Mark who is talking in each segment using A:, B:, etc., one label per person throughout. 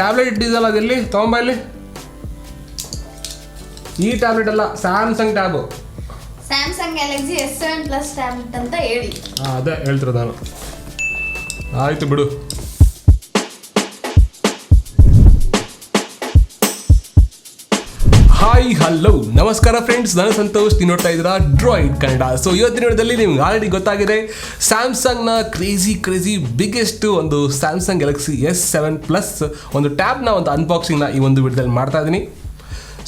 A: Tablet ಇಟ್ಟಿದ್ದಲ್ಲ ಅದೆಲ್ಲಿ ತೊಗೊಂಬ ಇಲ್ಲಿ. ಈ tablet ಅಲ್ಲ, Samsung tab.
B: Samsung Galaxy S7 plus tablet ಅಂತ ಹೇಳಿ.
A: ಅದೇ ಹೇಳ್ತಿರೋದು ನಾನು. ಆಯ್ತು ಬಿಡು. ಹಾಯ್ ಹಲೋ ನಮಸ್ಕಾರ ಫ್ರೆಂಡ್ಸ್, ನಾನು ಸಂತೋಷ್. ನೀವು ನೋಡ್ತಾ ಇದ್ದೀರಾ ಡ್ರಾಯ್ಡ್ ಕನ್ನಡ. ಸೊ ಇವತ್ತಿನ ವಿಡಿಯೋದಲ್ಲಿ ನಿಮ್ಗೆ ಆಲ್ರೆಡಿ ಗೊತ್ತಾಗಿದೆ, ಸ್ಯಾಮ್ಸಂಗ್ನ ಕ್ರೇಜಿ ಬಿಗ್ಗೆಸ್ಟ್ ಒಂದು ಸ್ಯಾಮ್ಸಂಗ್ ಗ್ಯಾಲಕ್ಸಿ S7 ಪ್ಲಸ್ ಒಂದು ಟ್ಯಾಬ್ನ ಒಂದು ಅನ್ಬಾಕ್ಸಿಂಗ್ನ ಈ ಒಂದು ವಿಡಿಯೋದಲ್ಲಿ ಮಾಡ್ತಾ ಇದ್ದೀನಿ.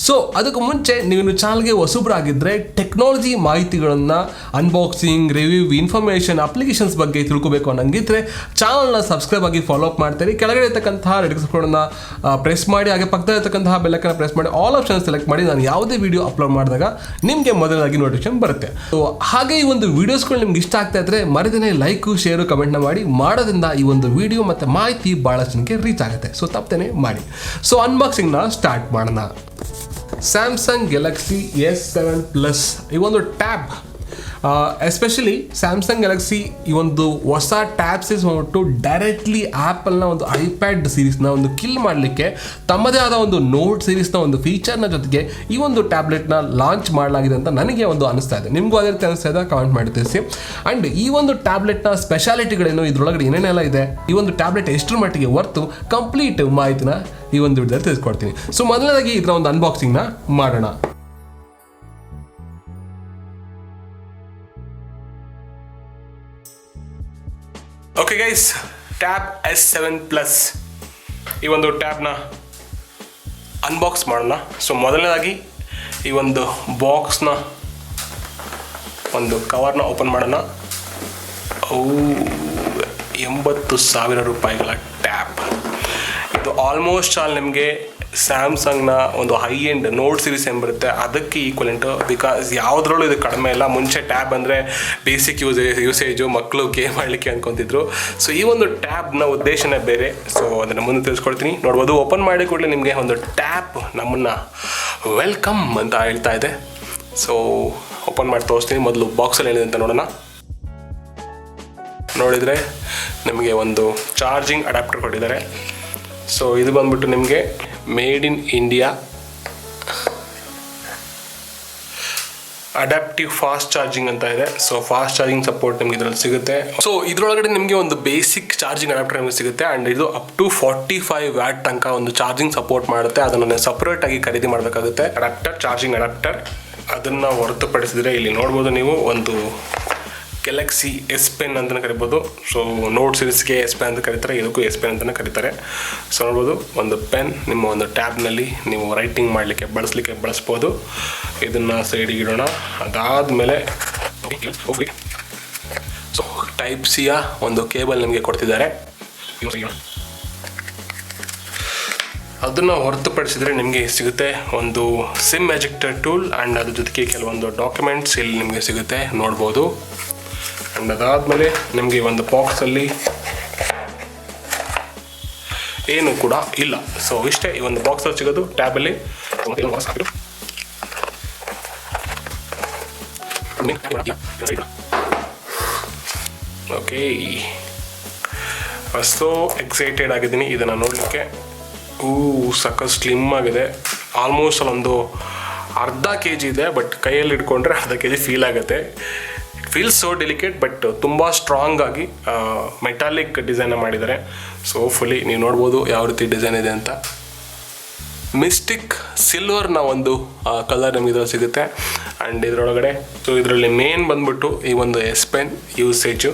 A: ಸೊ ಅದಕ್ಕೂ ಮುಂಚೆ ನೀವು ಚಾನಲ್ಗೆ ಹೊಸಬ್ರಾಗಿದ್ದರೆ ಟೆಕ್ನಾಲಜಿ ಮಾಹಿತಿಗಳನ್ನು, ಅನ್ಬಾಕ್ಸಿಂಗ್, ರಿವ್ಯೂ, ಇನ್ಫಾರ್ಮೇಷನ್, ಅಪ್ಲಿಕೇಶನ್ಸ್ ಬಗ್ಗೆ ತಿಳ್ಕೊಬೇಕು ಅನ್ನಂಗಿದ್ರೆ ಚಾನಲ್ನ ಸಬ್ಸ್ಕ್ರೈಬ್ ಆಗಿ ಫಾಲೋ ಅಪ್ ಮಾಡ್ತೀರಿ. ಕೆಳಗಡೆ ಇರ್ತಕ್ಕಂತಹ ರೆಡ್ ಸಬ್ಸ್ಕ್ರೈಬನ್ನು ಪ್ರೆಸ್ ಮಾಡಿ, ಹಾಗೆ ಪಕ್ಕದಲ್ಲಿ ಇರ್ತಕ್ಕಂತಹ ಬೆಲ್ಲಕ್ಕನ್ನು ಪ್ರೆಸ್ ಮಾಡಿ ಆಲ್ ಆಪ್ಷನ್ ಸೆಲೆಕ್ಟ್ ಮಾಡಿ ನಾನು ಯಾವುದೇ ವಿಡಿಯೋ ಅಪ್ಲೋಡ್ ಮಾಡಿದಾಗ ನಿಮಗೆ ಮೊದಲಾಗಿ ನೋಟಿಫಿಕೇಶನ್ ಬರುತ್ತೆ. ಸೊ ಹಾಗೆ ಈ ಒಂದು ವೀಡಿಯೋಸ್ಗಳು ನಿಮ್ಗೆ ಇಷ್ಟ ಆಗ್ತಾ ಇದ್ದರೆ ಮರಿದೇನೆ ಲೈಕು, ಶೇರು, ಕಮೆಂಟ್ನ ಮಾಡಿ. ಮಾಡೋದ್ರಿಂದ ಈ ಒಂದು ವಿಡಿಯೋ ಮತ್ತು ಮಾಹಿತಿ ಭಾಳ ಜನಕ್ಕೆ ರೀಚ್ ಆಗುತ್ತೆ. ಸೊ ತಪ್ಪದೇನೆ ಮಾಡಿ. ಸೊ ಅನ್ಬಾಕ್ಸಿಂಗ್ನ ಸ್ಟಾರ್ಟ್ ಮಾಡೋಣ. ಸ್ಯಾಮ್ಸಂಗ್ ಗ್ಯಾಲಕ್ಸಿ S7 ಪ್ಲಸ್ ಈ ಒಂದು ಟ್ಯಾಬ್, ಎಸ್ಪೆಷಲಿ ಸ್ಯಾಮ್ಸಂಗ್ ಗ್ಯಾಲಕ್ಸಿ ಈ ಒಂದು ಹೊಸ ಟ್ಯಾಬ್ ಸೀರೀಸ್ ಬಂದ್ಬಿಟ್ಟು ಡೈರೆಕ್ಟ್ಲಿ ಆ್ಯಪಲ್ನ ಒಂದು ಐಪ್ಯಾಡ್ ಸೀರೀಸ್ನ ಒಂದು ಕಿಲ್ ಮಾಡಲಿಕ್ಕೆ ತಮ್ಮದೇ ಆದ ಒಂದು ನೋಟ್ ಸೀರೀಸ್ನ ಒಂದು ಫೀಚರ್ನ ಜೊತೆಗೆ ಈ ಒಂದು ಟ್ಯಾಬ್ಲೆಟ್ನ ಲಾಂಚ್ ಮಾಡಲಾಗಿದೆ ಅಂತ ನನಗೆ ಒಂದು ಅನಿಸ್ತಾ ಇದೆ. ನಿಮಗೂ ಅದೇ ರೀತಿ ಅನಿಸ್ತಾ ಇದೆ, ಕಮೆಂಟ್ ಮಾಡಿ ತಿಳಿಸಿ. ಆ್ಯಂಡ್ ಈ ಒಂದು ಟ್ಯಾಬ್ಲೆಟ್ನ ಸ್ಪೆಷಾಲಿಟಿಗಳೇನು, ಇದರೊಳಗಡೆ ಏನೇನೆಲ್ಲ ಇದೆ, ಈ ಒಂದು ಟ್ಯಾಬ್ಲೆಟ್ ಎಷ್ಟರ ಮಟ್ಟಿಗೆ ವರ್ತು, ಕಂಪ್ಲೀಟ್ ಮಾಹಿತಿನ ಈ ಒಂದು ವಿಡಿಯೋದಲ್ಲಿ ತಿಳಿಸ್ಕೊಡ್ತೀನಿ. ಸೊ ಮೊದಲನೇದಾಗಿ ಇದರ ಒಂದು ಅನ್ಬಾಕ್ಸಿಂಗ್ನ ಮಾಡೋಣ. Okay guys, tab S7 plus ಈ ಒಂದು ಟ್ಯಾಬ್ನ ಅನ್ಬಾಕ್ಸ್ ಮಾಡೋಣ. ಸೊ ಮೊದಲನೇದಾಗಿ ಈ ಒಂದು ಬಾಕ್ಸ್ನ ಒಂದು ಕವರ್ನ ಓಪನ್ ಮಾಡೋಣ. 80,000 ರೂಪಾಯಿಗಳ ಟ್ಯಾಬ್. ಇದು ಆಲ್ಮೋಸ್ಟ್ ಆಲ್ ನಿಮಗೆ ಸ್ಯಾಮ್ಸಂಗ್ನ ಒಂದು ಹೈ ಎಂಡ್ ನೋಟ್ ಸೀರೀಸ್ ಏನು ಬರುತ್ತೆ ಅದಕ್ಕೆ ಈಕ್ವಲೆಂಟು. ಬಿಕಾಸ್ ಯಾವುದ್ರಲ್ಲೂ ಇದು ಕಡಿಮೆ ಇಲ್ಲ. ಮುಂಚೆ ಟ್ಯಾಬ್ ಅಂದರೆ ಬೇಸಿಕ್ ಯೂಸೇಜು, ಮಕ್ಕಳು ಗೇಮ್ ಆಡಲಿಕ್ಕೆ ಅನ್ಕೊತಿದ್ರು. ಸೊ ಈ ಒಂದು ಟ್ಯಾಬ್ನ ಉದ್ದೇಶನೇ ಬೇರೆ. ಸೊ ಅದನ್ನು ಮುಂದೆ ತಿಳಿಸ್ಕೊಡ್ತೀನಿ, ನೋಡ್ಬೋದು. ಓಪನ್ ಮಾಡಿ ಕೂಡಲೇ ನಿಮಗೆ ಒಂದು ಟ್ಯಾಬ್ ನಮ್ಮನ್ನು ವೆಲ್ಕಮ್ ಅಂತ ಹೇಳ್ತಾ ಇದೆ. ಸೊ ಓಪನ್ ಮಾಡಿ ತೋರಿಸ್ತೀನಿ. ಮೊದಲು ಬಾಕ್ಸಲ್ಲಿ ಏನಿದೆ ಅಂತ ನೋಡೋಣ. ನೋಡಿದರೆ ನಿಮಗೆ ಒಂದು ಚಾರ್ಜಿಂಗ್ ಅಡಾಪ್ಟರ್ ಕೊಟ್ಟಿದ್ದಾರೆ. ಸೊ ಇದು ಬಂದ್ಬಿಟ್ಟು ನಿಮಗೆ made in India adaptive fast charging ಅಂತ ಇದೆ. ಸೊ ಫಾಸ್ಟ್ ಚಾರ್ಜಿಂಗ್ ಸಪೋರ್ಟ್ ನಿಮ್ಗೆ ಇದರಲ್ಲಿ ಸಿಗುತ್ತೆ. ಸೊ ಇದರೊಳಗಡೆ ನಿಮಗೆ ಒಂದು ಬೇಸಿಕ್ ಚಾರ್ಜಿಂಗ್ ಅಡಾಪ್ಟರ್ ನಿಮಗೆ ಸಿಗುತ್ತೆ. ಆ್ಯಂಡ್ ಇದು ಅಪ್ ಟು 45 ವ್ಯಾಟ್ ತನಕ ಒಂದು ಚಾರ್ಜಿಂಗ್ ಸಪೋರ್ಟ್ ಮಾಡುತ್ತೆ. ಅದನ್ನು ಸಪ್ರೇಟಾಗಿ ಖರೀದಿ ಮಾಡಬೇಕಾಗುತ್ತೆ. ಚಾರ್ಜಿಂಗ್ ಅಡಾಪ್ಟರ್ ಅದನ್ನು ಹೊರತುಪಡಿಸಿದರೆ ಇಲ್ಲಿ ನೋಡ್ಬೋದು ನೀವು ಒಂದು ಗ್ಯಾಲಕ್ಸಿ S ಪೆನ್ ಅಂತಲೇ ಕರಿಬೋದು. ಸೊ ನೋಟ್ ಸೀರೀಸ್ಗೆ S ಪೆನ್ ಅಂತ ಕರೀತಾರೆ, ಇದಕ್ಕೂ S ಪೆನ್ ಅಂತಲೇ ಕರೀತಾರೆ. ಸೊ ನೋಡ್ಬೋದು, ಒಂದು ಪೆನ್ ನಿಮ್ಮ ಒಂದು ಟ್ಯಾಬ್ನಲ್ಲಿ ನೀವು ರೈಟಿಂಗ್ ಮಾಡಲಿಕ್ಕೆ ಬಳಸ್ಬೋದು. ಇದನ್ನು ಸೈಡಿಗೆ ಇಡೋಣ. ಅದಾದಮೇಲೆ ಸೊ ಟೈಪ್ ಸಿಯ ಒಂದು ಕೇಬಲ್ ನಿಮಗೆ ಕೊಡ್ತಿದ್ದಾರೆ. ಅದನ್ನು ಹೊರತುಪಡಿಸಿದರೆ ನಿಮಗೆ ಸಿಗುತ್ತೆ ಒಂದು ಸಿಮ್ ಎಜೆಕ್ಟರ್ ಟೂಲ್. ಆ್ಯಂಡ್ ಅದ್ರ ಜೊತೆಗೆ ಕೆಲವೊಂದು ಡಾಕ್ಯುಮೆಂಟ್ಸ್ ಇಲ್ಲಿ ನಿಮಗೆ ಸಿಗುತ್ತೆ, ನೋಡ್ಬೋದು. ಆ್ಯಂಡ್ ಅದಾದಮೇಲೆ ನಿಮಗೆ ಒಂದು ಬಾಕ್ಸಲ್ಲಿ ಏನು ಕೂಡ ಇಲ್ಲ. ಸೊ ಇಷ್ಟೇ ಈ ಒಂದು ಬಾಕ್ಸಲ್ಲಿ ಸಿಗೋದು ಟ್ಯಾಬಲ್ಲಿ. ಓಕೆ, ಅಷ್ಟೋ ಎಕ್ಸೈಟೆಡ್ ಆಗಿದ್ದೀನಿ ಇದನ್ನು ನೋಡಲಿಕ್ಕೆ. ಸಖತ್ ಸ್ಲಿಮ್ ಆಗಿದೆ. ಆಲ್ಮೋಸ್ಟ್ ಒಂದು ಅರ್ಧ kg ಇದೆ, ಬಟ್ ಕೈಯಲ್ಲಿ ಇಟ್ಕೊಂಡ್ರೆ ಅರ್ಧ kg ಫೀಲ್ ಆಗುತ್ತೆ. It feels so delicate, but ತುಂಬ ಸ್ಟ್ರಾಂಗ್ ಆಗಿ ಮೆಟಾಲಿಕ್ ಡಿಸೈನ್ ಮಾಡಿದ್ದಾರೆ. ಸೊ ಹೋಪ್ಫುಲಿ ನೀವು ನೋಡ್ಬೋದು ಯಾವ ರೀತಿ ಡಿಸೈನ್ ಇದೆ ಅಂತ. ಮಿಸ್ಟಿಕ್ ಸಿಲ್ವರ್ನ ಒಂದು ಕಲರ್ ನಮಗೆ ಇದರಲ್ಲಿ ಸಿಗುತ್ತೆ. ಆ್ಯಂಡ್ ಇದರೊಳಗಡೆ ಸೊ ಇದರಲ್ಲಿ ಮೇನ್ ಬಂದ್ಬಿಟ್ಟು ಈ ಒಂದು S pen usage.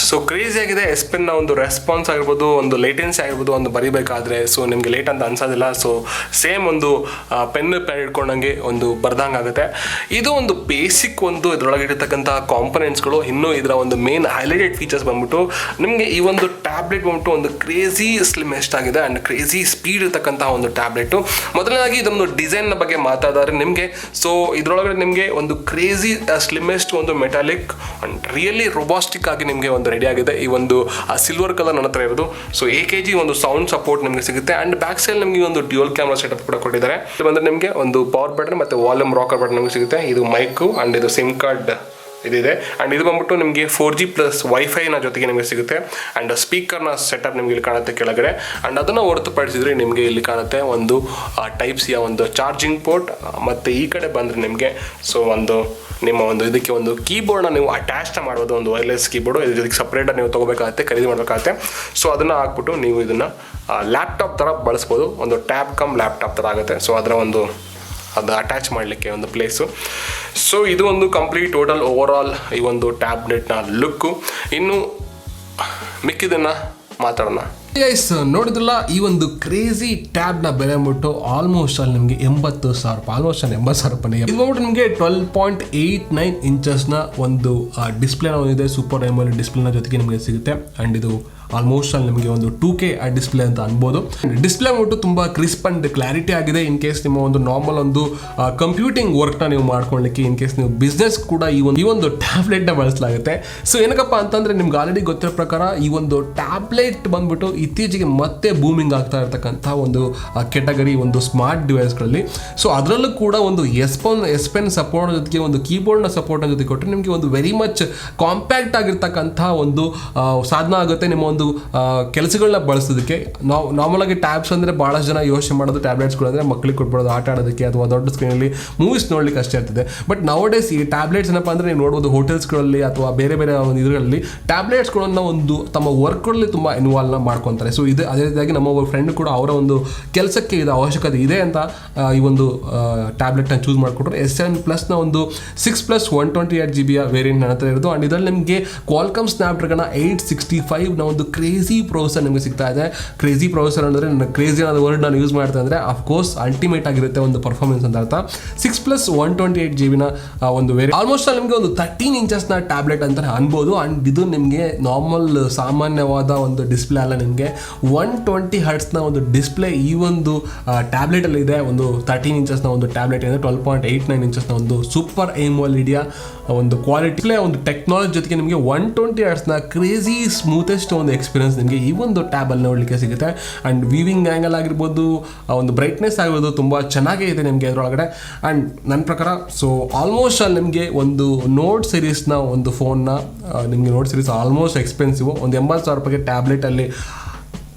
A: So crazy ಆಗಿದೆ. S ಪೆನ್ನ ಒಂದು ರೆಸ್ಪಾನ್ಸ್ ಆಗಿರ್ಬೋದು, ಒಂದು ಲೇಟೆನ್ಸಿ ಆಗಿರ್ಬೋದು, ಒಂದು ಬರಿಬೇಕಾದ್ರೆ ಸೊ ನಿಮಗೆ ಲೇಟ್ ಅಂತ ಅನ್ಸೋದಿಲ್ಲ. ಸೊ ಸೇಮ್ ಒಂದು ಪೆನ್ ಇಟ್ಕೊಂಡಂಗೆ ಒಂದು ಬರ್ದಂಗೆ ಆಗುತ್ತೆ. ಇದು ಒಂದು ಬೇಸಿಕ್ ಒಂದು ಇದರೊಳಗೆ ಇರತಕ್ಕಂಥ ಕಾಂಪೊನೆಂಟ್ಸ್ಗಳು. ಇನ್ನೂ ಇದರ ಒಂದು ಮೇನ್ ಹೈಲೈಟೆಡ್ ಫೀಚರ್ಸ್ ಬಂದ್ಬಿಟ್ಟು ನಿಮಗೆ ಈ ಒಂದು ಟ್ಯಾಬ್ಲೆಟ್ ಬಂದ್ಬಿಟ್ಟು ಒಂದು ಕ್ರೇಜಿ ಸ್ಲಿಮೆಸ್ಟ್ ಆಗಿದೆ ಆ್ಯಂಡ್ ಕ್ರೇಜಿ ಸ್ಪೀಡ್ ಇರತಕ್ಕಂಥ ಒಂದು ಟ್ಯಾಬ್ಲೆಟು. ಮೊದಲನೇದಾಗಿ ಇದೊಂದು ಡಿಸೈನ್ನ ಬಗ್ಗೆ ಮಾತಾಡಿದ್ರೆ ನಿಮಗೆ ಸೊ ಇದರೊಳಗಡೆ ನಿಮಗೆ ಒಂದು ಕ್ರೇಜಿ ಸ್ಲಿಮೆಸ್ಟ್ ಒಂದು ಮೆಟಾಲಿಕ್ ಆ್ಯಂಡ್ ರಿಯಲಿ ರೊಬಾಸ್ಟಿಕ್ ಆಗಿ ನಿಮಗೆ ಒಂದು ರೆಡಿ ಆಗಿದೆ. ಈ ಒಂದು ಸಿಲ್ವರ್ ಕಲರ್ ನನ್ನ ಹತ್ರ ಇರೋದು. ಸೊ AKG ಒಂದು ಸೌಂಡ್ ಸಪೋರ್ಟ್ ನಿಮಗೆ ಸಿಗುತ್ತೆ. ಆ್ಯಂಡ್ ಬ್ಯಾಕ್ ಸೈಡ್ ನಿಮಗೆ ಒಂದು ಡ್ಯೂಯಲ್ ಕ್ಯಾಮ್ರಾ ಸೆಟಪ್ ಕೂಡ ಕೊಟ್ಟಿದ್ದಾರೆ. ಇದು ಬಂದರೆ ನಿಮಗೆ ಒಂದು ಪವರ್ ಬಟನ್ ಮತ್ತು ವಾಲ್ಯೂಮ್ ರಾಕರ್ ಬಟನ್ ನಿಮಗೆ ಸಿಗುತ್ತೆ. ಇದು ಮೈಕು ಆ್ಯಂಡ್ ಇದು ಸಿಮ್ ಕಾರ್ಡ್ ಇದಿದೆ. ಆ್ಯಂಡ್ ಇದು ಬಂದ್ಬಿಟ್ಟು ನಿಮಗೆ 4G ಪ್ಲಸ್ ವೈಫೈನ ಜೊತೆಗೆ ನಿಮಗೆ ಸಿಗುತ್ತೆ. ಆ್ಯಂಡ್ ಸ್ಪೀಕರ್ನ ಸೆಟಪ್ ನಿಮಗೆ ಇಲ್ಲಿ ಕಾಣುತ್ತೆ ಕೆಳಗಡೆ. ಆ್ಯಂಡ್ ಅದನ್ನು ಹೊರತುಪಡಿಸಿದ್ರೆ ನಿಮಗೆ ಇಲ್ಲಿ ಕಾಣುತ್ತೆ ಒಂದು ಟೈಪ್ ಸಿಯ ಒಂದು ಚಾರ್ಜಿಂಗ್ ಪೋರ್ಟ್. ಮತ್ತು ಈ ಕಡೆ ಬಂದರೆ ನಿಮಗೆ ಸೊ ಒಂದು ನಿಮ್ಮ ಒಂದು ಇದಕ್ಕೆ ಒಂದು ಕೀಬೋರ್ಡ್ನ ನೀವು ಅಟ್ಯಾಚ್ ಮಾಡ್ಬೋದು, ಒಂದು ವೈರ್ಲೆಸ್ ಕೀಬೋರ್ಡು. ಇದ್ರ ಜೊತೆಗೆ ಸಪ್ರೇಟಾಗಿ ನೀವು ತೊಗೋಬೇಕಾಗುತ್ತೆ, ಖರೀದಿ ಮಾಡಬೇಕಾಗುತ್ತೆ. ಸೊ ಅದನ್ನು ಹಾಕ್ಬಿಟ್ಟು ನೀವು ಇದನ್ನು ಲ್ಯಾಪ್ಟಾಪ್ ಥರ ಬಳಸ್ಬೋದು. ಒಂದು ಟ್ಯಾಬ್ ಕಮ್ ಲ್ಯಾಪ್ಟಾಪ್ ಥರ ಆಗುತ್ತೆ. ಸೊ ಅದರ ಒಂದು ಅದು ಅಟ್ಯಾಚ್ ಮಾಡಲಿಕ್ಕೆ ಒಂದು ಪ್ಲೇಸು. ಸೊ ಇದು ಒಂದು ಕಂಪ್ಲೀಟ್ ಟೋಟಲ್ ಓವರಾಲ್ ಈ ಒಂದು ಟ್ಯಾಬ್ಲೆಟ್ನ ಲುಕ್ಕು. ಇನ್ನು ಮಿಕ್ಕಿದ್ದನ್ನು ಮಾತಾಡೋಣ. ಗೈಸ್, ನೋಡಿದ್ರಲ್ಲ ಈ ಒಂದು ಕ್ರೇಜಿ ಟ್ಯಾಬ್ನ ಬೆಲೆ ಅಂದ್ಬಿಟ್ಟು ಆಲ್ಮೋಸ್ಟ್ ಅಲ್ಲಿ ನಿಮಗೆ 80,000 ರೂಪಾಯಿ, ಆಲ್ಮೋಸ್ಟ್ ಅಲ್ಲಿ 80,000 ರೂಪಾಯಿ. ಇದು ಬಂದ್ಬಿಟ್ಟು ನಿಮಗೆ 12.89 ಇಂಚಸ್ನ ಒಂದು ಡಿಸ್ಪ್ಲೇನ ಹೊಂದಿದೆ. ಸೂಪರ್ AMOLED ಡಿಸ್ಪ್ಲೇನ ಜೊತೆಗೆ ನಿಮಗೆ ಸಿಗುತ್ತೆ. ಆ್ಯಂಡ್ ಇದು ಆಲ್ಮೋಸ್ಟ್ ಅಲ್ಲಿ ನಿಮಗೆ ಒಂದು 2K ಡಿಸ್ಪ್ಲೇ ಅಂತ ಅನ್ಬೋದು. ಡಿಸ್ಪ್ಲೇ ಅಂದ್ಬಿಟ್ಟು ತುಂಬ ಕ್ರಿಸ್ಪ್ ಅಂಡ್ ಕ್ಲಾರಿಟಿ ಆಗಿದೆ. ಇನ್ ಕೇಸ್ ನಿಮ್ಮ ಒಂದು ನಾರ್ಮಲ್ ಒಂದು ಕಂಪ್ಯೂಟಿಂಗ್ ವರ್ಕ್ನ ನೀವು ಮಾಡ್ಕೊಳ್ಳಿಕ್ಕೆ, ಇನ್ ಕೇಸ್ ನೀವು ಬಿಸ್ನೆಸ್ ಕೂಡ ಈ ಒಂದು ಟ್ಯಾಬ್ಲೆಟ್ನ ಬಳಸಲಾಗುತ್ತೆ. ಸೊ ಏನಕ್ಕಪ್ಪ ಅಂತಂದರೆ ನಿಮ್ಗೆ ಆಲ್ರೆಡಿ ಗೊತ್ತಿರೋ ಪ್ರಕಾರ ಈ ಒಂದು ಟ್ಯಾಬ್ಲೆಟ್ ಬಂದ್ಬಿಟ್ಟು ಇತ್ತೀಚೆಗೆ ಮತ್ತೆ ಬೂಮಿಂಗ್ ಆಗ್ತಾ ಇರ್ತಕ್ಕಂಥ ಒಂದು ಕೆಟಗರಿ ಒಂದು ಸ್ಮಾರ್ಟ್ ಡಿವೈಸ್ಗಳಲ್ಲಿ. ಸೊ ಅದರಲ್ಲೂ ಕೂಡ ಒಂದು ಎಸ್ ಪೆನ್ ಸಪೋರ್ಟ್ ಜೊತೆಗೆ ಒಂದು ಕೀಬೋರ್ಡ್ನ ಸಪೋರ್ಟ್ನ ಜೊತೆ ಕೊಟ್ಟರೆ ನಿಮಗೆ ಒಂದು ವೆರಿ ಮಚ್ ಕಾಂಪ್ಯಾಕ್ಟ್ ಆಗಿರ್ತಕ್ಕಂಥ ಒಂದು ಸಾಧನ ಆಗುತ್ತೆ ನಿಮ್ಮ ಒಂದು ಕೆಲಸಗಳನ್ನ ಬಳಸೋದಕ್ಕೆ. ನಾವು ನಾರ್ಮಲ್ ಆಗಿ ಟ್ಯಾಬ್ಸ್ ಅಂದರೆ ಭಾಳಷ್ಟು ಜನ ಯೋಚನೆ ಮಾಡೋದು ಟ್ಯಾಬ್ಲೆಟ್ಸ್ಗಳು ಅಂದರೆ ಮಕ್ಕಳಿಗೆ ಕೊಟ್ಬಿಡೋದು ಆಟ ಆಡೋದಕ್ಕೆ ಅಥವಾ ದೊಡ್ಡ ಸ್ಕ್ರೀನಲ್ಲಿ ಮೂವೀಸ್ ನೋಡ್ಲಿಕ್ಕೆ ಅಷ್ಟೇ ಇರ್ತದೆ. ಬಟ್ ನೌಡೇಸ್ ಈ ಟ್ಯಾಬ್ಲೆಟ್ಸ್ ಏನಪ್ಪ ಅಂದರೆ ನೀವು ನೋಡ್ಬೋದು ಹೋಟೆಲ್ಸ್ಗಳಲ್ಲಿ ಅಥವಾ ಬೇರೆ ಬೇರೆ ಒಂದು ಇದರಲ್ಲಿ ಟ್ಯಾಬ್ಲೆಟ್ಸ್ಗಳನ್ನು ಒಂದು ತಮ್ಮ ವರ್ಕ್ಗಳಲ್ಲಿ ತುಂಬ ಇನ್ವಾಲ್ವ್ನ ಮಾಡ್ಕೊತಾರೆ. ಸೊ ಇದು ಅದೇ ರೀತಿಯಾಗಿ ನಮ್ಮ ಒಬ್ಬ ಫ್ರೆಂಡ್ ಕೂಡ ಅವರ ಒಂದು ಕೆಲಸಕ್ಕೆ ಇದು ಅವಶ್ಯಕತೆ ಇದೆ ಅಂತ ಈ ಒಂದು ಟ್ಯಾಬ್ಲೆಟ್ನ ಚೂಸ್ ಮಾಡಿಕೊಟ್ರು. S7 ಪ್ಲಸ್ನ ಒಂದು 6+ 128 GB ವೇರಿಯಂಟ್ ನನ್ನ ಹತ್ರ ಇರೋದು. ಆ್ಯಂಡ್ ಇದರಲ್ಲಿ ನಿಮಗೆ ಕ್ವಾಲ್ಕಮ್ ಸ್ನ್ಯಾಪ್ಡ್ರಾಗನ್ 865ನ ಒಂದು ಕ್ರೇಜಿ ಪ್ರೊಸೆಸರ್ ನಿಮಗೆ ಸಿಗ್ತಾ ಇದೆ. ಕ್ರೇಜಿ ಪ್ರೊಸೆಸರ್ ಅಂದರೆ ನನ್ನ ಕ್ರೇಜಿ ಅನ್ನೋದು ವರ್ಡ್ ನಾನು ಯೂಸ್ ಮಾಡ್ತಾ ಅಂದರೆ ಅಫ್ಕೋರ್ಸ್ ಅಲ್ಟಿಮೇಟ್ ಆಗಿರುತ್ತೆ ಒಂದು ಪರ್ಫಾರ್ಮೆನ್ಸ್ ಅಂತ ಅರ್ಥ. 6+ 128 GB ಒಂದು ವೇರಿಯಂಟ್ ಆಲ್ಮೋಸ್ಟ್ ನಿಮಗೆ ಒಂದು 13 ಇಂಚಸ್ನ ಟ್ಯಾಬ್ಲೆಟ್ ಅಂತ ಅನ್ಬೋದು. ಆ್ಯಂಡ್ ಇದು ನಿಮಗೆ ನಾರ್ಮಲ್ ಸಾಮಾನ್ಯವಾದ ಒಂದು ಡಿಸ್ಪ್ಲೇ ಅಲ್ಲ, ನಿಮಗೆ 120 ಹರ್ಟ್ಸ್ನ ಒಂದು ಡಿಸ್ಪ್ಲೇ ಈ ಒಂದು ಟ್ಯಾಬ್ಲೆಟಲ್ಲಿ ಇದೆ. ಒಂದು 13 ಇಂಚಸ್ನ ಒಂದು ಟ್ಯಾಬ್ಲೆಟ್ ಇದೆ. 12.89 ಇಂಚಸ್ನ ಒಂದು ಸೂಪರ್ AMOLED ಒಂದು ಕ್ವಾಲಿಟಿ ಒಂದು ಟೆಕ್ನಾಲಜಿ ಜೊತೆಗೆ ನಿಮಗೆ 120 ಹರ್ಟ್ಸ್ನ ಕ್ರೇಜಿ ಸ್ಮೂತೆಸ್ಟ್ ಒಂದು ಎಕ್ಸ್ಪೀರಿಯನ್ಸ್ ನಿಮಗೆ ಈ ಒಂದು ಟ್ಯಾಬಲ್ಲಿ ನೋಡಲಿಕ್ಕೆ ಸಿಗುತ್ತೆ. ಆ್ಯಂಡ್ ವೀವಿಂಗ್ ಆ್ಯಂಗಲ್ ಆಗಿರ್ಬೋದು, ಒಂದು ಬ್ರೈಟ್ನೆಸ್ ಆಗಿರ್ಬೋದು ತುಂಬ ಚೆನ್ನಾಗೇ ಇದೆ ನಿಮಗೆ ಅದರೊಳಗಡೆ. ಆ್ಯಂಡ್ ನನ್ನ ಪ್ರಕಾರ ಸೊ ಆಲ್ಮೋಸ್ಟ್ ಅಲ್ಲಿ ನಿಮಗೆ ಒಂದು ನೋಟ್ ಸೀರೀಸ್ನ ಒಂದು ಫೋನ್ನ ನಿಮಗೆ ನೋಟ್ ಸೀರೀಸ್ ಆಲ್ಮೋಸ್ಟ್ ಎಕ್ಸ್ಪೆನ್ಸಿವ್, ಒಂದು 80,000 ರೂಪಾಯಿಗೆ ಟ್ಯಾಬ್ಲೆಟಲ್ಲಿ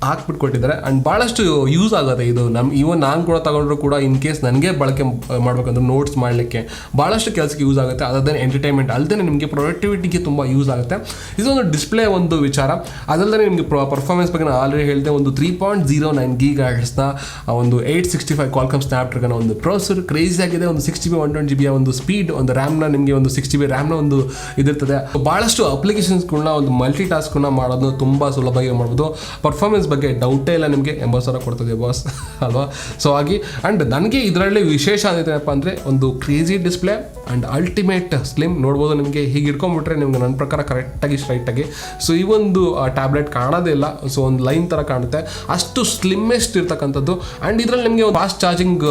A: ಹಾಕ್ಬಿಟ್ಟು ಕೊಟ್ಟಿದ್ದಾರೆ. ಆ್ಯಂಡ್ ಭಾಳಷ್ಟು ಯೂಸ್ ಆಗುತ್ತೆ ಇದು. ಈವನ್ ನಾನು ಕೂಡ ತಗೊಂಡ್ರು ಕೂಡ ಇನ್ ಕೇಸ್ ನನಗೆ ಬಳಕೆ ಮಾಡಬೇಕಂದ್ರೆ ನೋಟ್ಸ್ ಮಾಡಲಿಕ್ಕೆ ಭಾಳಷ್ಟು ಕೆಲಸಕ್ಕೆ ಯೂಸ್ ಆಗುತ್ತೆ. ಅದಲ್ಲದೆ ಎಂಟರ್ಟೈನ್ಮೆಂಟ್ ಅಲ್ಲದೆ ನಿಮಗೆ ಪ್ರೊಡಕ್ಟಿವಿಟಿಗೆ ತುಂಬ ಯೂಸ್ ಆಗುತ್ತೆ. ಇದೊಂದು ಡಿಸ್ಪ್ಲೇ ಒಂದು ವಿಚಾರ. ಅದಲ್ಲದೆ ನಿಮಗೆ ಪರ್ಫಾರ್ಮೆನ್ಸ್ ಬಗ್ಗೆ ನಾನು ಆಲ್ರೆಡಿ ಹೇಳಿದೆ. ಒಂದು 3.09 GHz ಒಂದು 865 ಕ್ವಾಲ್ಕಮ್ ಸ್ನ್ಯಾಪ್ಡ್ರಾಗನ್ ಒಂದು ಪ್ರೊಸೆಸರ್ ಕ್ರೇಜಿ ಆಗಿದೆ. ಒಂದು 6GB 120 GB ಒಂದು ಸ್ಪೀಡ್, ಒಂದು ರ್ಯಾಮ್ನ ನಿಮಗೆ ಒಂದು 6GB ರ್ಯಾಮ್ನ ಒಂದು ಇದಿರ್ತದೆ. ಭಾಳಷ್ಟು ಅಪ್ಲಿಕೇಶನ್ಸ್ಗಳನ್ನ ಒಂದು ಮಲ್ಟಿ ಟಾಸ್ಕ್ಗಳನ್ನ ಮಾಡೋದು ತುಂಬ ಸುಲಭವಾಗಿ ಮಾಡ್ಬೋದು. ಪರ್ಫಾರ್ಮೆನ್ಸ್ ಬಗ್ಗೆ ಡೌಟೇ ಇಲ್ಲ, ನಿಮಗೆ 80,000 ಕೊಡ್ತದೆ ಬಾಸ್ ಅಲ್ವಾ. ಸೊ ಹಾಗೆ ಆ್ಯಂಡ್ ನನಗೆ ಇದರಲ್ಲಿ ವಿಶೇಷ ಏನಪ್ಪ ಅಂದರೆ ಒಂದು crazy display and ultimate slim. ನೋಡ್ಬೋದು ನಿಮಗೆ ಹೀಗೆ ಇಟ್ಕೊಂಡ್ಬಿಟ್ರೆ ನಿಮ್ಗೆ ನನ್ನ ಪ್ರಕಾರ ಕರೆಕ್ಟಾಗಿ ಸ್ಟ್ರೈಟಾಗಿ ಸೊ ಈ ಒಂದು ಟ್ಯಾಬ್ಲೆಟ್ ಕಾಣೋದೇ ಇಲ್ಲ. ಸೊ ಒಂದು ಲೈನ್ ಥರ ಕಾಣುತ್ತೆ, ಅಷ್ಟು ಸ್ಲಿಮ್ಮೆಸ್ಟ್ ಇರ್ತಕ್ಕಂಥದ್ದು. ಆ್ಯಂಡ್ ಇದರಲ್ಲಿ ನಿಮಗೆ ಒಂದು ಫಾಸ್ಟ್ ಚಾರ್ಜಿಂಗ್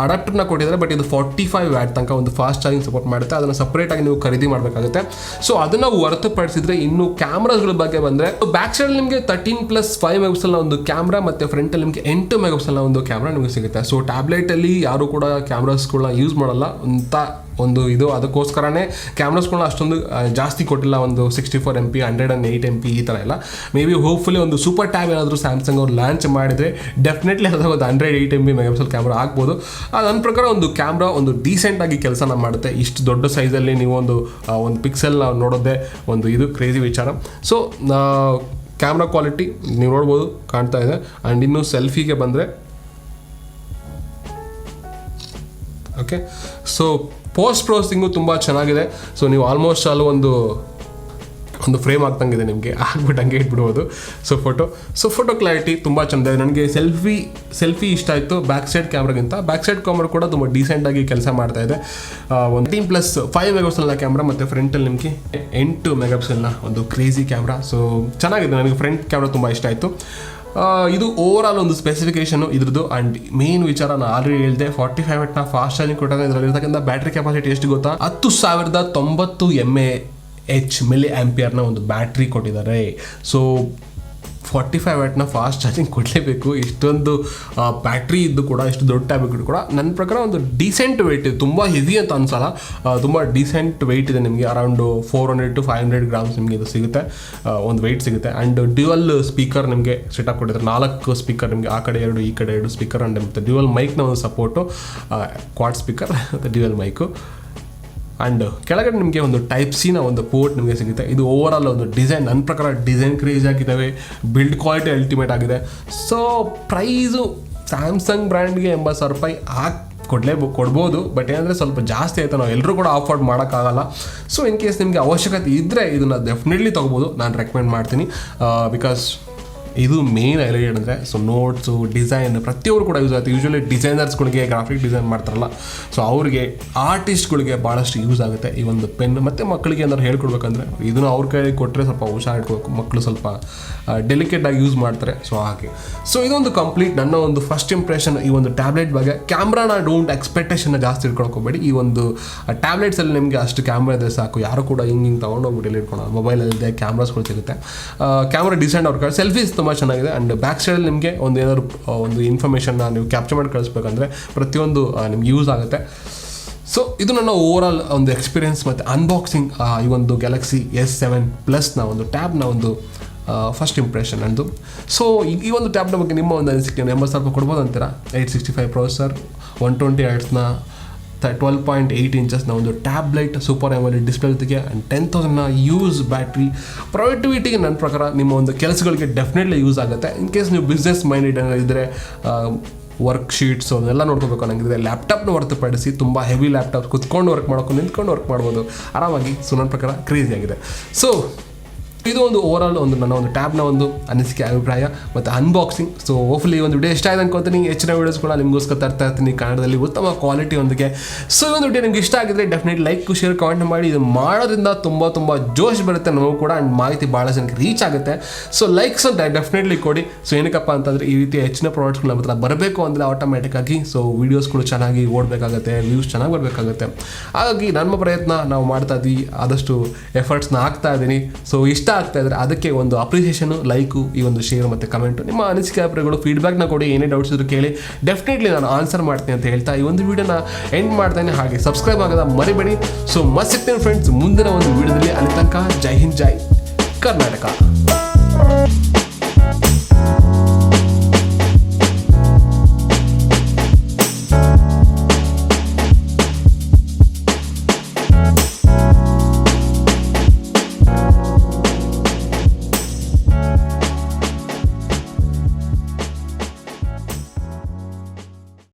A: ಅಡಾಪ್ಟರ್ನ ಕೊಟ್ಟಿದ್ದಾರೆ. ಬಟ್ ಇದು 45 ವ್ಯಾಟ್ ತನಕ ಒಂದು ಫಾಸ್ಟ್ ಚಾರ್ಜಿಂಗ್ ಸಪೋರ್ಟ್ ಮಾಡುತ್ತೆ. ಅದನ್ನು ಸಪ್ರೇಟಾಗಿ ನೀವು ಖರೀದಿ ಮಾಡಬೇಕಾಗುತ್ತೆ. ಸೊ ಅದನ್ನು ಹೊರತುಪಡಿಸಿದ್ರೆ ಇನ್ನು ಕ್ಯಾಮ್ರಾಸ್ಗಳ ಬಗ್ಗೆ ಬಂದರೆ ಬ್ಯಾಕ್ ಸೈಡ್ ನಿಮಗೆ 13+5 MP ಒಂದು ಕ್ಯಾಮ್ರಾ ಮತ್ತು ಫ್ರಂಟಲ್ಲಿ ನಿಮಗೆ 8 MP ಒಂದು ಕ್ಯಾಮ್ರಾ ನಿಮಗೆ ಸಿಗುತ್ತೆ. ಸೊ ಟ್ಯಾಬ್ಲೆಟಲ್ಲಿ ಯಾರು ಕೂಡ ಕ್ಯಾಮ್ರಾಸ್ಗಳನ್ನ ಯೂಸ್ ಮಾಡಲ್ಲ ಅಂತ ಒಂದು ಇದು, ಅದಕ್ಕೋಸ್ಕರನೇ ಕ್ಯಾಮ್ರಾಸ್ಗಳನ್ನ ಅಷ್ಟೊಂದು ಜಾಸ್ತಿ ಕೊಟ್ಟಿಲ್ಲ. ಒಂದು 64 MP 108 MP ಈ ಥರ ಎಲ್ಲ. ಮೇ ಬಿ ಹೋಪ್ಫುಲಿ ಒಂದು ಸೂಪರ್ ಟ್ಯಾಬ್ ಏನಾದರೂ ಸ್ಯಾಮ್ಸಂಗ್ ಅವ್ರು ಲಾಂಚ್ ಮಾಡಿದರೆ ಡೆಫಿನೆಟ್ಲಿ ಅದಾಗ ಒಂದು 108 MP ಮೆಗಾಪಿಕ್ಸೆಲ್ ಕ್ಯಾಮ್ರಾ ಆಗ್ಬೋದು. ನನ್ನ ಪ್ರಕಾರ ಒಂದು ಕ್ಯಾಮ್ರಾ ಒಂದು ಡೀಸೆಂಟಾಗಿ ಕೆಲಸನ ಮಾಡುತ್ತೆ. ಇಷ್ಟು ದೊಡ್ಡ ಸೈಜಲ್ಲಿ ನೀವು ಒಂದು ಪಿಕ್ಸೆಲ್ ನೋಡೋದೇ ಒಂದು ಇದು ಕ್ರೇಜಿ ವಿಚಾರ. ಸೊ ಕ್ಯಾಮ್ರಾ ಕ್ವಾಲಿಟಿ ನೀವು ನೋಡ್ಬೋದು ಕಾಣ್ತಾ ಇದೆ. ಆ್ಯಂಡ್ ಇನ್ನು ಸೆಲ್ಫಿಗೆ ಬಂದರೆ ಓಕೆ, ಸೊ ಪೋಸ್ಟ್ ಪ್ರೊಸೆಸಿಂಗು ತುಂಬ ಚೆನ್ನಾಗಿದೆ. ಸೊ ನೀವು ಆಲ್ಮೋಸ್ಟ್ ಅಲ್ಲಿ ಒಂದು ಫ್ರೇಮ್ ಆಗ್ತಂಗಿದೆ, ನಿಮಗೆ ಆಗ್ಬಿಟ್ಟು ಹಂಗೆ ಇಟ್ಬಿಡ್ಬೋದು. ಸೊ ಫೋಟೋ ಕ್ಲಾರಿಟಿ ತುಂಬ ಚೆನ್ನಾಗಿದೆ. ನನಗೆ ಸೆಲ್ಫಿ ಇಷ್ಟ ಆಯಿತು ಬ್ಯಾಕ್ ಸೈಡ್ ಕ್ಯಾಮ್ರಾಗಿಂತ. ಬ್ಯಾಕ್ ಸೈಡ್ ಕ್ಯಾಮ್ರಾ ಕೂಡ ತುಂಬ ಡೀಸೆಂಟಾಗಿ ಕೆಲಸ ಮಾಡ್ತಾ ಇದೆ. ಒಂದು 13+5 MP ಕ್ಯಾಮ್ರಾ ಮತ್ತು ಫ್ರಂಟಲ್ಲಿ ನಿಮಗೆ 8 MP ಒಂದು ಕ್ರೇಜಿ ಕ್ಯಾಮ್ರಾ. ಸೊ ಚೆನ್ನಾಗಿದೆ, ನನಗೆ ಫ್ರಂಟ್ ಕ್ಯಾಮ್ರಾ ತುಂಬ ಇಷ್ಟ ಆಯಿತು. ಇದು ಓವರ್ ಆಲ್ ಒಂದು ಸ್ಪೆಸಿಫಿಕೇಶನು ಇದ್ರದ್ದು. ಆ್ಯಂಡ್ ಮೇನ್ ವಿಚಾರ ನಾನು ಆಲ್ರೆಡಿ ಹೇಳಿದೆ, 45 ವ್ಯಾಟ್ನ ಫಾಸ್ಟ್ ಚಾರ್ಜಿಂಗ್ ಕೊಟ್ಟಾಗ ಇದರಲ್ಲಿರ್ತಕ್ಕಂಥ ಬ್ಯಾಟ್ರಿ ಕೆಪಾಸಿಟಿ ಎಷ್ಟು ಗೊತ್ತಾ, 10,090 mAh ಮಿಲಿ ಆಂಪಿಯರ್ನ ಒಂದು ಬ್ಯಾಟ್ರಿ ಕೊಟ್ಟಿದ್ದಾರೆ. ಸೊ 45 ವ್ಯಾಟ್ನ ಫಾಸ್ಟ್ ಚಾರ್ಜಿಂಗ್ ಕೊಡಲೇಬೇಕು. ಇಷ್ಟೊಂದು ಬ್ಯಾಟ್ರಿ ಇದ್ದು ಕೂಡ, ಇಷ್ಟು ದೊಡ್ಡ ಟ್ಯಾಬ್ ಇದ್ದು ಕೂಡ ನನ್ನ ಪ್ರಕಾರ ಒಂದು ಡೀಸೆಂಟ್ ವೆಯ್ಟ್ ಇದೆ. ತುಂಬ ಹೆವಿ ಅಂತ ಅನ್ಸಲ್ಲ, ತುಂಬ ಡೀಸೆಂಟ್ ವೆಯ್ಟ್ ಇದೆ. ನಿಮಗೆ ಅರೌಂಡ್ 400 to 500 ಗ್ರಾಮ್ಸ್ ನಿಮಗೆ ಇದು ಸಿಗುತ್ತೆ, ಒಂದು ವೆಯ್ಟ್ ಸಿಗುತ್ತೆ. ಆ್ಯಂಡ್ ಡ್ಯುವಲ್ ಸ್ಪೀಕರ್ ನಿಮಗೆ ಸೆಟಪ್ ಕೊಟ್ಟಿದ್ದಾರೆ. 4 ಸ್ಪೀಕರ್ ನಿಮಗೆ, ಆ ಕಡೆ 2 ಈ ಕಡೆ 2 ಸ್ಪೀಕರ್. ಆ್ಯಂಡ್ ಮತ್ತು ಡ್ಯುವಲ್ ಮೈಕ್ನ ಒಂದು ಸಪೋರ್ಟು, ಕ್ವಾಡ್ ಸ್ಪೀಕರ್ ಮತ್ತು ಡ್ಯುವಲ್ ಮೈಕು. ಆ್ಯಂಡ್ ಕೆಳಗಡೆ ನಿಮಗೆ ಒಂದು ಟೈಪ್ ಸಿನ ಒಂದು ಪೋರ್ಟ್ ನಿಮಗೆ ಸಿಗುತ್ತೆ. ಇದು ಓವರ್ ಆಲ್ ಒಂದು ಡಿಸೈನ್, ನನ್ನ ಪ್ರಕಾರ ಡಿಸೈನ್ ಕ್ರೇಜ್ ಆಗಿದ್ದಾವೆ, ಬಿಲ್ಡ್ ಕ್ವಾಲಿಟಿ ಅಲ್ಟಿಮೇಟ್ ಆಗಿದೆ. ಸೊ ಪ್ರೈಸು ಸ್ಯಾಮ್ಸಂಗ್ ಬ್ರ್ಯಾಂಡ್ಗೆ 80,000 ರೂಪಾಯಿ ಕೊಡ್ಬೋದು. ಬಟ್ ಏನಂದರೆ ಸ್ವಲ್ಪ ಜಾಸ್ತಿ ಆಯಿತು, ನಾವು ಎಲ್ಲರೂ ಕೂಡ ಅಫೋರ್ಡ್ ಮಾಡೋಕ್ಕಾಗಲ್ಲ. ಸೊ ಇನ್ ಕೇಸ್ ನಿಮಗೆ ಅವಶ್ಯಕತೆ ಇದ್ದರೆ ಇದನ್ನು ಡೆಫಿನೆಟ್ಲಿ ತೊಗೋಬೋದು, ನಾನು ರೆಕಮೆಂಡ್ ಮಾಡ್ತೀನಿ. ಬಿಕಾಸ್ ಇದು ಮೇನ್ ಹೈಲೈಟ್ ಅಂದರೆ ಸೊ ನೋಟ್ಸು, ಡಿಸೈನ್ ಪ್ರತಿಯೊಬ್ಬರು ಕೂಡ ಯೂಸ್ ಆಗುತ್ತೆ. ಯೂಶ್ವಲಿ ಡಿಸೈನರ್ಸ್ಗಳಿಗೆ, ಗ್ರಾಫಿಕ್ ಡಿಸೈನ್ ಮಾಡ್ತಾರಲ್ಲ, ಸೊ ಅವ್ರಿಗೆ, ಆರ್ಟಿಸ್ಟ್ಗಳಿಗೆ ಭಾಳಷ್ಟು ಯೂಸ್ ಆಗುತ್ತೆ ಈ ಒಂದು ಪೆನ್. ಮತ್ತು ಮಕ್ಕಳಿಗೆ ಏನಾದ್ರು ಹೇಳ್ಕೊಡ್ಬೇಕಂದ್ರೆ ಇದನ್ನು ಅವ್ರ ಕೈಲಿ ಕೊಟ್ಟರೆ ಸ್ವಲ್ಪ ಹುಷಾರು ಇಟ್ಕೋಬೇಕು, ಮಕ್ಕಳು ಸ್ವಲ್ಪ ಡೆಲಿಕೇಟಾಗಿ ಯೂಸ್ ಮಾಡ್ತಾರೆ. ಸೊ ಹಾಗೆ ಸೊ ಇದೊಂದು ಕಂಪ್ಲೀಟ್ ನನ್ನ ಒಂದು ಫಸ್ಟ್ ಇಂಪ್ರೆಷನ್ ಈ ಒಂದು ಟ್ಯಾಬ್ಲೆಟ್ ಬಗ್ಗೆ. ಕ್ಯಾಮ್ರಾನ ಡೋಂಟ್ ಎಕ್ಸ್ಪೆಕ್ಟೇಷನ್ನ ಜಾಸ್ತಿ ಇಟ್ಕೊಳ್ಕೋಬೇಡಿ. ಈ ಒಂದು ಟ್ಯಾಬ್ಲೆಟ್ಸಲ್ಲಿ ನಿಮಗೆ ಅಷ್ಟು ಕ್ಯಾಮ್ರಾ ಇದ್ದರೆ ಸಾಕು, ಯಾರು ಕೂಡ ಹಿಂಗೆ ತೊಗೊಂಡೋಗ್ಬಿಟ್ಟು ಎಲ್ಲಿ ಇಟ್ಕೊಳ್ಳೋ, ಮೊಬೈಲಲ್ಲಿದೆ ಕ್ಯಾಮ್ರಾಸ್ಗಳು ಸಿಗುತ್ತೆ. ಕ್ಯಾಮ್ರಾ ಡಿಸೆಂಟ್ ಅವ್ರ ಕಡೆ, ಸೆಲ್ಫೀಸ್ ತುಂಬ ಚೆನ್ನಾಗಿದೆ. ಆ್ಯಂಡ್ ಬ್ಯಾಕ್ ಸೈಡಲ್ಲಿ ನಿಮಗೆ ಒಂದು ಏನಾದ್ರು ಒಂದು ಇನ್ಫಾರ್ಮೇಷನ್ನ ನೀವು ಕ್ಯಾಪ್ಚರ್ ಮಾಡಿ ಕಳಿಸ್ಬೇಕಂದ್ರೆ ಪ್ರತಿಯೊಂದು ನಿಮ್ಗೆ ಯೂಸ್ ಆಗುತ್ತೆ. ಸೊ ಇದು ನನ್ನ ಓವರ್ ಆಲ್ ಒಂದು ಎಕ್ಸ್ಪೀರಿಯನ್ಸ್ ಮತ್ತು ಅನ್ಬಾಕ್ಸಿಂಗ್ ಈ ಒಂದು ಗ್ಯಾಲಕ್ಸಿ S7 ಒಂದು ಟ್ಯಾಬ್ನ ಒಂದು ಫಸ್ಟ್ ಇಂಪ್ರೆಷನ್ ಅಂದು. ಸೊ ಈ ಒಂದು ಟ್ಯಾಬ್ನ ಬಗ್ಗೆ ನಿಮ್ಮ ಒಂದು ಅನಿಸಿಕೆ 80,000 ರೂಪಾಯಿ ಕೊಡ್ಬೋದು ಅಂತೀರಾ? 865 ಪ್ರೊಸೆಸರ್, 120 ಹರ್ಟ್ಸ್ನ 12.8 ಇಂಚಸ್ನ ಒಂದು ಟ್ಯಾಬ್ಲೆಟ್, ಸೂಪರ್ AMOLED ಡಿಸ್ಪ್ಲೇ ಜೊತೆಗೆ, ಆ್ಯಂಡ್ 10,000ನ ಯೂಸ್ ಬ್ಯಾಟ್ರಿ. ಪ್ರೊಡಕ್ಟಿವಿಟಿಗೆ ನನ್ನ ಪ್ರಕಾರ ನಿಮ್ಮ ಒಂದು ಕೆಲಸಗಳಿಗೆ ಡೆಫಿನೆಟ್ಲಿ ಯೂಸ್ ಆಗುತ್ತೆ. ಇನ್ ಕೇಸ್ ನೀವು ಬಿಸ್ನೆಸ್ ಮೈಂಡೆಡ್ ಇದ್ದರೆ, ವರ್ಕ್ ಶೀಟ್ಸು ಅದನ್ನೆಲ್ಲ ನೋಡ್ಕೋಬೇಕು ಅನ್ನಂಗಿದ್ರೆ ಲ್ಯಾಪ್ಟಾಪ್ನ ಹೊರತುಪಡಿಸಿ ತುಂಬ ಹೆವಿ ಲ್ಯಾಪ್ಟಾಪ್ ಕುತ್ಕೊಂಡು ವರ್ಕ್ ಮಾಡೋಕ್ಕೂ ನಿಂತ್ಕೊಂಡು ವರ್ಕ್ ಮಾಡ್ಬೋದು ಆರಾಮಾಗಿ. ಸೊ ನನ್ನ ಪ್ರಕಾರ ಕ್ರೇಜಿ ಆಗಿದೆ. ಸೊ ಇದು ಒಂದು ಓವರ್ ಆಲ್ ಒಂದು ನನ್ನ ಒಂದು ಟ್ಯಾಬ್ನ ಒಂದು ಅನಿಸಿಕೆ, ಅಭಿಪ್ರಾಯ ಮತ್ತು ಅನ್ಬಾಕ್ಸಿಂಗ್. ಸೊ ಹೋಪ್ಫುಲಿ ಒಂದು ವಿಡಿಯೋ ಇಷ್ಟ ಆಯ್ತು ಅನ್ಕೋತೀನಿ. ಹೆಚ್ಚಿನ ವೀಡಿಯೋಸ್ ಕೂಡ ನಿಮಗೋಸ್ಕರ ತರ್ತಾ ಇರ್ತೀನಿ ಕನ್ನಡದಲ್ಲಿ ಉತ್ತಮ ಕ್ವಾಲಿಟಿ ಒಂದಿಗೆ. ಸೊ ಈ ಒಂದು ವಿಡಿಯೋ ನಿಮ್ಗೆ ಇಷ್ಟ ಆಗಿದ್ರೆ ಡೆಫಿನೆಟ್ ಲೈಕ್, ಶೇರ್, ಕಾಮೆಂಟ್ ಮಾಡಿ. ಇದು ಮಾಡೋದ್ರಿಂದ ತುಂಬ ಜೋಶ್ ಬರುತ್ತೆ ನಮಗೂ ಕೂಡ, ಆ್ಯಂಡ್ ಮಾಹಿತಿ ಭಾಳ ಜನಕ್ಕೆ ರೀಚ್ ಆಗುತ್ತೆ. ಸೊ ಲೈಕ್ಸ್ ಅಂತ ಡೆಫಿನೆಟ್ಲಿ ಕೊಡಿ. ಸೊ ಏನಕ್ಕಪ್ಪ ಅಂತಂದರೆ ಈ ರೀತಿ ಹೆಚ್ಚಿನ ಪ್ರಾಡಕ್ಟ್ಸ್ಗಳು ನಮ್ಮ ಹತ್ರ ಬರಬೇಕು ಅಂದರೆ ಆಟೋಮ್ಯಾಟಿಕ್ಕಾಗಿ ಸೊ ವೀಡಿಯೋಸ್ಗಳು ಚೆನ್ನಾಗಿ ಓಡಬೇಕಾಗುತ್ತೆ, ವ್ಯೂಸ್ ಚೆನ್ನಾಗಿ ಬರಬೇಕಾಗುತ್ತೆ. ಹಾಗಾಗಿ ನಮ್ಮ ಪ್ರಯತ್ನ ನಾವು ಮಾಡ್ತಾ ಇದ್ದೀವಿ, ಆದಷ್ಟು ಎಫರ್ಟ್ಸ್ನ ಹಾಕ್ತಾ ಇದ್ದೀನಿ. ಸೊ ಇಷ್ಟ ಆಗ್ತಾ ಇದ್ರೆ ಅದಕ್ಕೆ ಒಂದು ಅಪ್ರಿಸಿಯೇಷನು, ಲೈಕು, ಈ ಒಂದು ಶೇರ್ ಮತ್ತು ಕಮೆಂಟು, ನಿಮ್ಮ ಅನಿಸಿಕೆ ಅಭಿಪ್ರಾಯಗಳು, ಫೀಡ್ಬ್ಯಾಕ್ನ ಕೊಡಿ. ಏನೇ ಡೌಟ್ಸ್ ಇದ್ರು ಕೇಳಿ, ಡೆಫಿನೆಟ್ಲಿ ನಾನು ಆನ್ಸರ್ ಮಾಡ್ತೀನಿ ಅಂತ ಹೇಳ್ತಾ ಈ ಒಂದು ವಿಡಿಯೋನ ಎಂಡ್ ಮಾಡ್ತೇನೆ. ಹಾಗೆ ಸಬ್ಸ್ಕ್ರೈಬ್ ಆಗೋದ ಮರಿಬೇಡಿ. ಸೊ ಮಸ್ತ್ ಸಿಗ್ತೇನೆ ಫ್ರೆಂಡ್ಸ್ ಮುಂದಿನ ಒಂದು ವಿಡಿಯೋದಲ್ಲಿ. ಅಲ್ಲಿ ತನಕ ಜೈ ಹಿಂದ್, ಜೈ ಕರ್ನಾಟಕ.